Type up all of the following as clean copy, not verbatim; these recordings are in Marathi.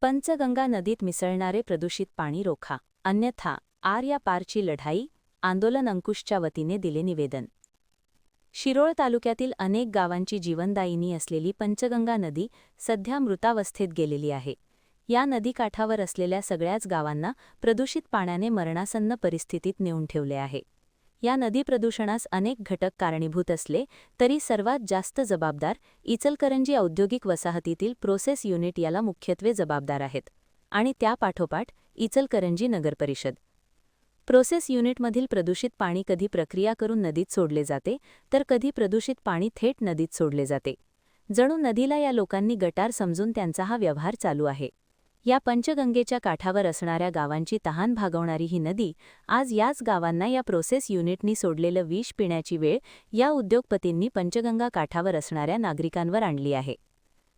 पंचगंगा नदीत मिसळणारे प्रदूषित पाणी रोखा, अन्यथा आर या पारची लढाई, आंदोलन अंकुशच्या वतीने दिले निवेदन. शिरोळ तालुक्यातील अनेक गावांची जीवनदायिनी असलेली पंचगंगा नदी सध्या मृतावस्थेत गेलेली आहे. या नदीकाठावर असलेल्या सगळ्याच गावांना प्रदूषित पाण्याने मरणासन्न परिस्थितीत नेऊन ठेवले आहे. या नदी प्रदूषणास अनेक घटक कारणीभूत असले तरी सर्वात जास्त जबाबदार इचलकरंजी औद्योगिक वसाहतीतील प्रोसेस युनिट याला मुख्यत्वे जबाबदार आहेत आणि त्यापाठोपाठ इचलकरंजी नगरपरिषद. प्रोसेस युनिटमधील प्रदूषित पाणी कधी प्रक्रिया करून नदीत सोडले जाते तर कधी प्रदूषित पाणी थेट नदीत सोडले जाते. जणू नदीला या लोकांनी गटार समजून त्यांचा हा व्यवहार चालू आहे. या पंचगंगेच्या काठावर असणाऱ्या गावांची तहान भागवणारी ही नदी आज याच गावांना या प्रोसेस युनिटनी सोडलेलं विष पिण्याची वेळ या उद्योगपतींनी पंचगंगा काठावर असणाऱ्या नागरिकांवर आणली आहे.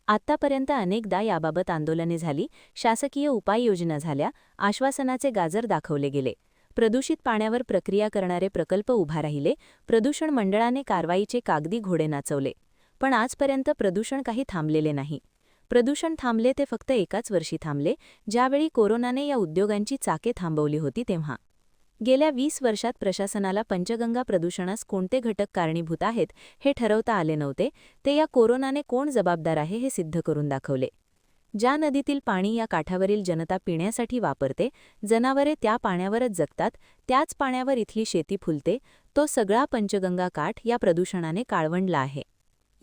आत्तापर्यंत अनेकदा याबाबत आंदोलने झाली, शासकीय उपाययोजना झाल्या, आश्वासनाचे गाजर दाखवले गेले, प्रदूषित पाण्यावर प्रक्रिया करणारे प्रकल्प उभा राहिले, प्रदूषण मंडळाने कारवाईचे कागदी घोडे नाचवले, पण आजपर्यंत प्रदूषण काही थांबलेले नाही. प्रदूषण थांबले ते फक्त एकाच वर्षी थांबले, ज्यावेळी कोरोनाने या उद्योगांची चाके थांबवली होती तेव्हा. गेल्या 20 वर्षात प्रशासनाला पंचगंगा प्रदूषणास कोणते घटक कारणीभूत आहेत हे ठरवता आले नव्हते, ते या कोरोनाने कोण जबाबदार आहे हे सिद्ध करून दाखवले. ज्या नदीतील पाणी या काठावरील जनता पिण्यासाठी वापरते, जनावरे त्या पाण्यावरच जगतात, त्याच पाण्यावर इथली शेती फुलते, तो सगळा पंचगंगा काठ या प्रदूषणाने काळवंडला आहे.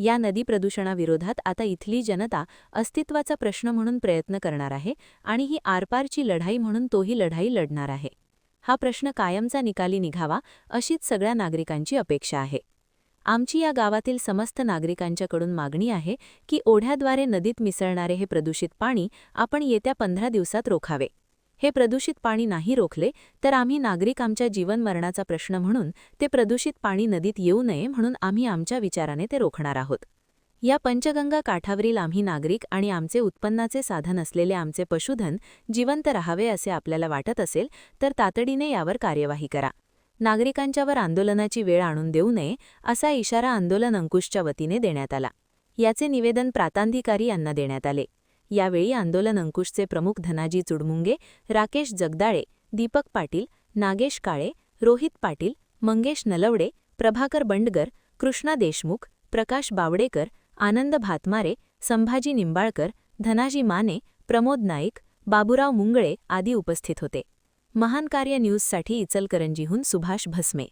या नदी प्रदूषणाविरोधात आता इथली जनता अस्तित्वाचा प्रश्न म्हणून प्रयत्न करणार आहे आणि ही आरपारची लढाई म्हणून तोही लढाई लढणार आहे. हा प्रश्न कायमचा निकाली निघावा अशीच सगळ्या नागरिकांची अपेक्षा आहे. आमची या गावातील समस्त नागरिकांच्याकडून मागणी आहे की ओढ्याद्वारे नदीत मिसळणारे हे प्रदूषित पाणी आपण येत्या 15 दिवसात रोखावे. हे प्रदूषित पाणी नाही रोखले तर आम्ही नागरिक आमच्या जीवनमरणाचा प्रश्न म्हणून ते प्रदूषित पाणी नदीत येऊ नये म्हणून आम्ही आमच्या विचाराने ते रोखणार आहोत. या पंचगंगा काठावरील आम्ही नागरिक आणि आमचे उत्पन्नाचे साधन असलेले आमचे पशुधन जिवंत राहावे असे आपल्याला वाटत असेल तर तातडीने यावर कार्यवाही करा. नागरिकांच्यावर आंदोलनाची वेळ आणून देऊ नये असा इशारा आंदोलन अंकुशच्या वतीने देण्यात आला. याचे निवेदन प्रांताधिकारी यांना देण्यात आले. यावेळी आंदोलन अंकुशचे प्रमुख धनाजी चुडमुंगे, राकेश जगदाळे, दीपक पाटील, नागेश काळे, रोहित पाटील, मंगेश नलवडे, प्रभाकर बंडगर, कृष्णा देशमुख, प्रकाश बावडेकर, आनंद भातमारे, संभाजी निंबाळकर, धनाजी माने, प्रमोद नाईक, बाबूराव मुंगळे आदी उपस्थित होते. महान कार्य न्यूजसाठी इचलकरंजीहून सुभाष भस्मे.